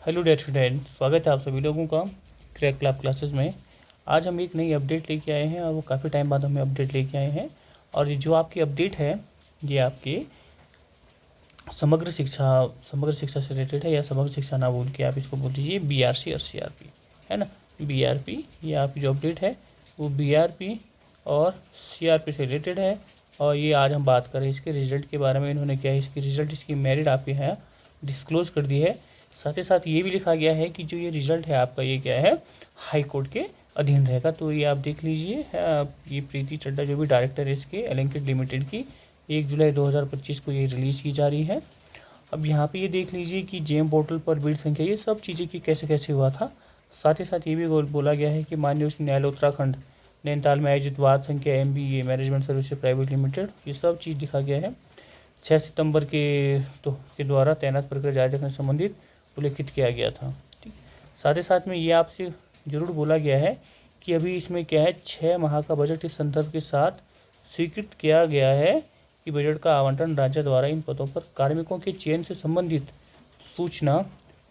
Hello dear student, स्वागत है आप सभी लोगों का क्रैक क्लब क्लासेस में। आज हम एक नई अपडेट लेके आए हैं और वो काफ़ी टाइम बाद हमें अपडेट लेके आए हैं। और ये जो आपकी अपडेट है ये आपके समग्र शिक्षा से रिलेटेड है, या समग्र शिक्षा ना बोल के आप इसको बोल दीजिए BRC और CRP, है ना। BRP, ये आपकी जो अपडेट है वो BRP और CRP से रिलेटेड है। और ये आज हम बात करें इसके रिजल्ट के बारे में। इन्होंने क्या है, इसकी रिजल्ट, इसकी मेरिट आपके यहाँ डिस्क्लोज कर दी है। साथ ही साथ ये भी लिखा गया है कि जो ये रिजल्ट है आपका, ये क्या है, हाई कोर्ट के अधीन रहेगा। तो ये आप देख लीजिए, ये प्रीति चड्डा जो भी डायरेक्टर है इसके एलेंकेड लिमिटेड की, 1 जुलाई 2025 को ये रिलीज़ की जा रही है। अब यहाँ पे ये देख लीजिए कि जेम पोर्टल पर बिड संख्या, ये सब चीज़ें कि कैसे कैसे हुआ था। साथ ही साथ ये भी बोला गया है कि माननीय उच्च न्यायालय उत्तराखंड नैनीताल में आयोजित वाद संख्या MBA management services private limited, ये सब चीज़ दिखा गया है। 6 सितंबर के द्वारा तैनात प्रक्रिया जारी रखने से संबंधित उल्लेखित किया गया था। ठीक, साथ ही साथ में ये आपसे ज़रूर बोला गया है कि अभी इसमें क्या है, 6 माह का बजट इस संदर्भ के साथ स्वीकृत किया गया है कि बजट का आवंटन राज्य द्वारा इन पदों पर कार्मिकों के चयन से संबंधित सूचना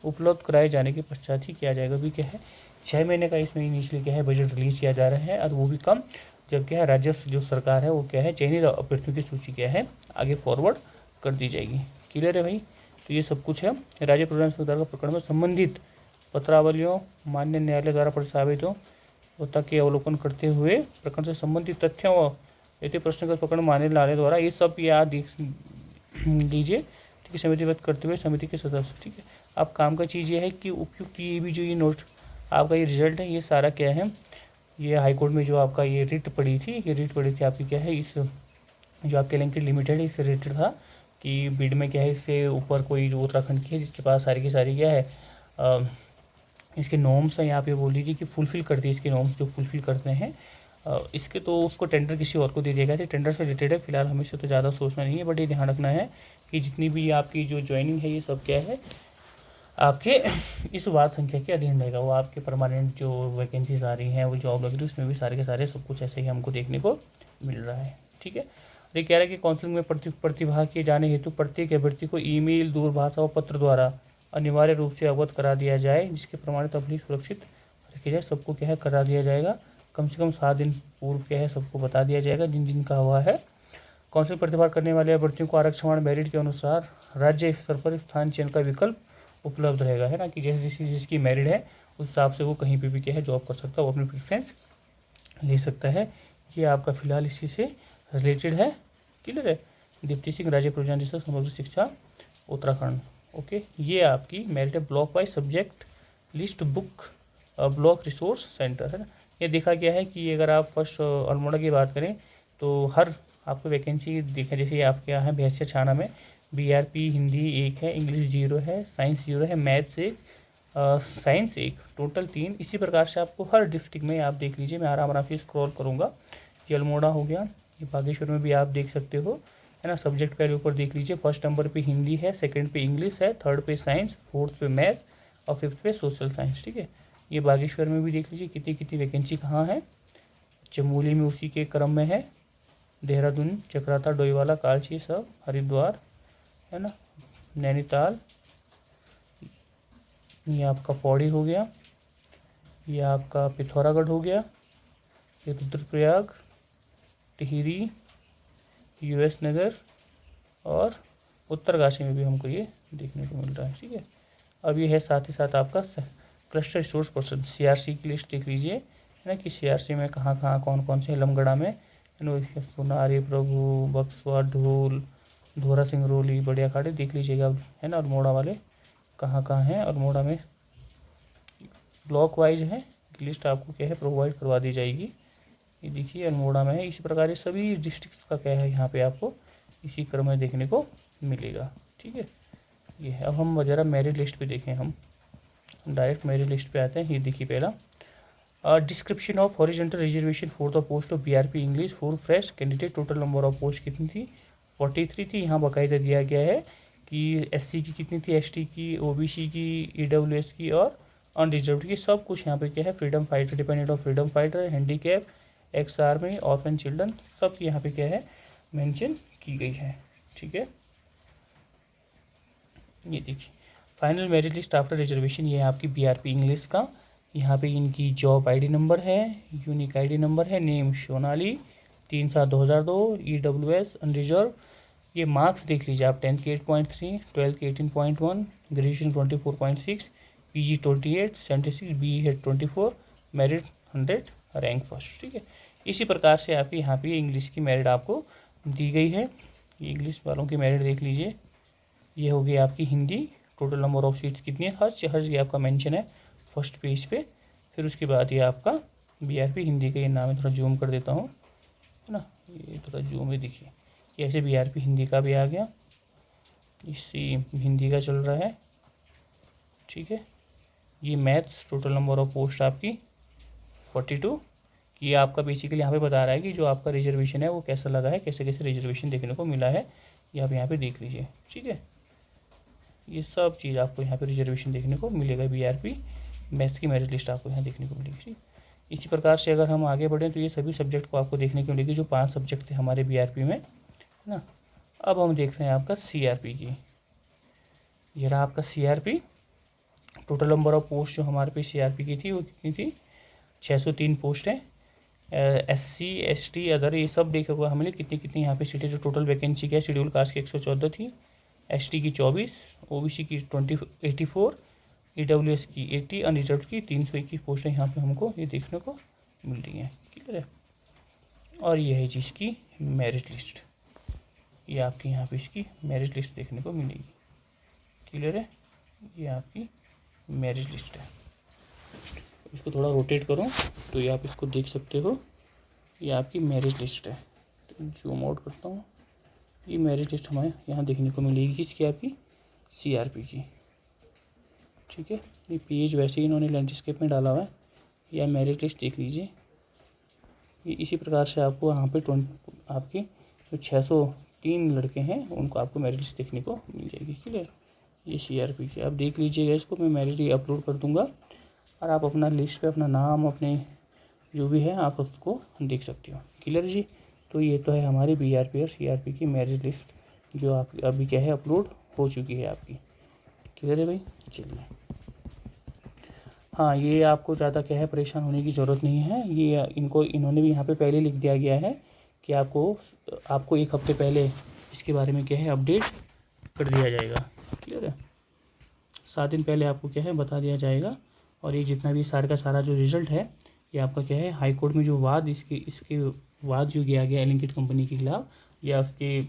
उपलब्ध कराए जाने के पश्चात ही किया जाएगा। अभी क्या है, 6 महीने का इसमें इनिशियली क्या है बजट रिलीज किया जा रहा है, और वो भी कम, जब क्या है राज्य जो सरकार है वो क्या है चयनित अभ्यर्थियों की सूची क्या है आगे फॉरवर्ड कर दी जाएगी। क्लियर है भाई। तो ये सब कुछ है। राज्य प्रधान सुधार का प्रकरण में संबंधित पत्रावलियों मान्य न्यायालय द्वारा प्रस्तावितों तक के अवलोकन करते हुए प्रकरण से संबंधित तथ्यों व यदि प्रश्न का प्रकरण मान्य न्यायालय द्वारा ये सब याद दीजिए। ठीक है, समितिबद्ध करते हुए समिति के सदस्य। ठीक है, अब काम का चीज़ ये है कि उपयुक्त ये भी जो ये नोट आपका ये रिजल्ट है, ये सारा क्या है, ये हाईकोर्ट में जो आपका ये रिट पड़ी थी, ये रिट पड़ी थी आपकी क्या है, इस जो आपके लिंकेड लिमिटेड है इससे रिलेटेड था कि बिड में क्या है, इससे ऊपर कोई जो उत्तराखंड की है जिसके पास सारी की सारी क्या है इसके नॉर्म्स हैं, यहाँ पे बोल लीजिए कि फुलफ़िल करती है, इसके नॉर्म्स जो फुलफ़िल करते हैं इसके, तो उसको टेंडर किसी और को दे दिया गया है। टेंडर से रिलेटेड है, फिलहाल हमें से तो ज़्यादा सोचना नहीं है, बट ये ध्यान रखना है कि जितनी भी आपकी जो ज्वाइनिंग है ये सब क्या है आपके इस वार्ड संख्या के अधीन रहेगा। वो आपके परमानेंट जो वैकेंसीज आ रही हैं, वो जॉब लग रही है, उसमें भी सारे के सारे सब कुछ ऐसे ही हमको देखने को मिल रहा है। ठीक है, ये कह रहा है कि काउंसलिंग में प्रतिभाग किए जाने हेतु प्रत्येक अभ्यर्थी को ईमेल, दूरभाष और पत्र द्वारा अनिवार्य रूप से अवगत करा दिया जाए, जिसके प्रमाणित अपनी सुरक्षित रखी जाए। सबको क्या है करा दिया जाएगा, कम से कम 7 दिन पूर्व क्या है सबको बता दिया जाएगा जिन जिनका हुआ है। काउंसिल प्रतिभाग करने वाले अभ्यर्थियों को आरक्षण मेरिट के अनुसार राज्य स्तर पर स्थान चयन का विकल्प उपलब्ध रहेगा, है ना, कि जैसे जिसकी मेरिट है उस हिसाब से वो कहीं पे भी क्या है जॉब कर सकता है, वो अपनी प्रेफरेंस ले सकता है। ये आपका फिलहाल इसी से रिलेटेड है। क्लियर है। दीप्ति सिंह, राज्य प्रयोजन समग्र शिक्षा उत्तराखंड। ओके, ये आपकी मेरिट है। Block wise subject list book block resource centre, है ना। ये देखा गया है कि अगर आप फर्स्ट अल्मोड़ा की बात करें तो हर आपको वैकेंसी देखा, जैसे आपके यहाँ है भैंसिया छाना में BRP हिंदी 1 है, इंग्लिश 0 है, साइंस 0 है, मैथ्स 1, साइंस 1, टोटल 3। इसी प्रकार से आपको हर डिस्ट्रिक्ट में आप देख लीजिए, मैं आराम से स्क्रॉल करूँगा। ये अल्मोड़ा हो गया, ये बागेश्वर में भी आप देख सकते हो, है ना। सब्जेक्ट पहले ऊपर देख लीजिए, फर्स्ट नंबर पे हिंदी है, सेकंड पे इंग्लिश है, थर्ड पे साइंस, फोर्थ पे मैथ और फिफ्थ पे सोशल साइंस। ठीक है, ये बागेश्वर में भी देख लीजिए कितनी कितनी वैकेंसी कहाँ है। चमोली में उसी के क्रम में है, देहरादून, चक्राता, डोईवाला, कालची, सब हरिद्वार, है ना, नैनीताल, ये आपका पौड़ी हो गया, ये आपका पिथौरागढ़ हो गया, ये रुद्रप्रयाग, टिहरी, US नगर और उत्तरकाशी में भी हमको ये देखने को मिल रहा है। ठीक है, अब ये है साथ ही साथ आपका क्लस्टर रिसोर्स पर्सन CRC की लिस्ट देख लीजिए, है ना, कि CRC में कहाँ कहाँ कौन कौन से, लमगढ़ा में सोनारी, प्रभु, बक्सवा, ढोल, धोरा सिंगरौली, बढ़िया खाड़ी देख लीजिएगा, है ना। अल्मोड़ा वाले कहाँ कहाँ हैं, अल्मोड़ा में ब्लॉक वाइज है, लिस्ट आपको क्या है प्रोवाइड करवा दी जाएगी। ये देखिए अल्मोड़ा में है। इसी प्रकार ये सभी डिस्ट्रिक्ट का क्या है यहाँ पे आपको इसी क्रम में देखने को मिलेगा। ठीक है, ये है। अब हम वगैरह मेरिट लिस्ट पे देखें, हम डायरेक्ट मेरिट लिस्ट पे आते हैं। ये देखिए पहला description of horizontal reservation for the post of BRP English for fresh candidate. Total number of post कितनी थी, 43 थी। यहाँ बाकायदा दिया गया है कि SC की कितनी थी, ST की, OBC की, EWS की और अनरिजर्व की। सब कुछ यहाँ पे क्या है, freedom fighter, dependent of freedom fighter, handicap, ex army, orphan children, सब यहाँ पे क्या है मेंशन की गई है। ठीक है, ये देखिए final merit list after reservation, ये है आपकी बीआरपी इंग्लिश का। यहाँ पे इनकी जॉब आईडी नंबर है, यूनिक आईडी नंबर है, नेम सोनाली, 3/7/2002, EWS अनरिजर्व। ये मार्क्स देख लीजिए आप, 10th के 8.3, 12th के 18.1, ग्रेजुएशन 24.6, PG 28, 76, BE है 24, मेरिट 100, रैंक फर्स्ट। ठीक है, इसी प्रकार से आपकी यहाँ पे इंग्लिश की मेरिट आपको दी गई है। ये इंग्लिश वालों की मेरिट देख लीजिए। ये हो गई आपकी Hindi, total number of seats कितनी है, हर ये आपका मेंशन है फर्स्ट पेज पे। फिर उसके बाद ये आपका बीआरपी हिंदी का ये नाम है, थोड़ा जूम कर देता हूँ, है ना, ये थोड़ा जूम में दिखिए। ये ऐसे बीआरपी हिंदी का भी आ गया, इसी हिंदी का चल रहा है। ठीक है, ये maths, total number of post आपकी 42। ये आपका बेसिकली यहाँ पे बता रहा है कि जो आपका रिजर्वेशन है वो कैसा लगा है, कैसे कैसे रिजर्वेशन देखने को मिला है, ये आप यहाँ पे देख लीजिए। ठीक है, ये सब चीज़ आपको यहाँ पे रिजर्वेशन देखने को मिलेगा। बीआरपी मैथ्स की मेरिट लिस्ट आपको यहाँ देखने को मिलेगी। ठीक, इसी प्रकार से अगर हम आगे बढ़ें तो ये सभी सब्जेक्ट को आपको देखने को मिलेगी, जो 5 सब्जेक्ट थे हमारे बीआरपी में, है ना। अब हम देख रहे हैं आपका सीआरपी की। ये रहा आपका CRP, total number of post जो हमारे पे सीआरपी की थी वो कितनी थी, 603 पोस्ट है। SC ST अदर ये सब देखा हुआ हमने कितनी कितनी यहाँ पे सीटें, जो टोटल वैकेंसी क्या है, शेड्यूल कास्ट की 114 थी, ST की 24, OBC की 84, EWS की 80, अनरिजर्व की 321 पोस्टें यहाँ पे हमको ये देखने को मिल रही हैं। क्लियर है, और ये है चीज़ की मेरिट लिस्ट, ये आपकी यहाँ पे इसकी मेरिट लिस्ट देखने को मिलेगी। क्लियर है, ये आपकी मेरिट लिस्ट है। इसको थोड़ा रोटेट करूँ तो ये आप इसको देख सकते हो, ये आपकी मेरिट लिस्ट है। तो जूम आउट करता हूँ, ये मेरिट लिस्ट हमें यहाँ देखने को मिलेगी किसकी, आपकी सीआरपी की। ठीक है, ये पेज वैसे ही इन्होंने लैंडस्केप में डाला हुआ है, या मेरिट लिस्ट देख लीजिए। ये इसी प्रकार से आपको यहाँ पे आपके जो 603 लड़के हैं उनको आपको मेरिट लिस्ट देखने को मिल जाएगी। क्लियर, ये सीआरपी की आप देख लीजिएगा, इसको मैं मेरिट अपलोड कर दूँगा और आप अपना लिस्ट पे अपना नाम, अपने जो भी है आप उसको देख सकते हो। क्लियर जी, तो ये तो है हमारी बीआरपी और सीआरपी की मेरिट लिस्ट, जो आप अभी क्या है अपलोड हो चुकी है आपकी। क्लियर है भाई, चलिए। हाँ, ये आपको ज़्यादा क्या है परेशान होने की ज़रूरत नहीं है, ये इन्होंने भी यहाँ पे पहले लिख दिया गया है कि आपको 1 हफ्ते पहले इसके बारे में क्या है अपडेट कर दिया जाएगा। क्लियर है, 7 दिन पहले आपको क्या है बता दिया जाएगा। और ये जितना भी सारे का सारा जो रिज़ल्ट है, ये आपका क्या है हाई कोर्ट में जो वाद इसके वाद जो किया गया एलिंकिट कंपनी के खिलाफ, या उसके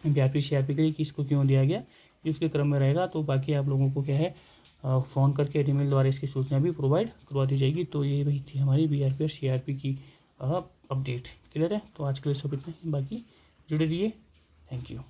बीआरपी सीआरपी के लिए कि इसको क्यों दिया गया, ये उसके क्रम में रहेगा। तो बाकी आप लोगों को क्या है फ़ोन करके ईमेल द्वारा इसकी सूचना भी प्रोवाइड करवा दी जाएगी। तो ये वही थी हमारी बीआरपी और सीआरपी की अपडेट। क्लियर है, तो आज के लिए सब इतना ही, बाकी जुड़े रहिए। Thank you.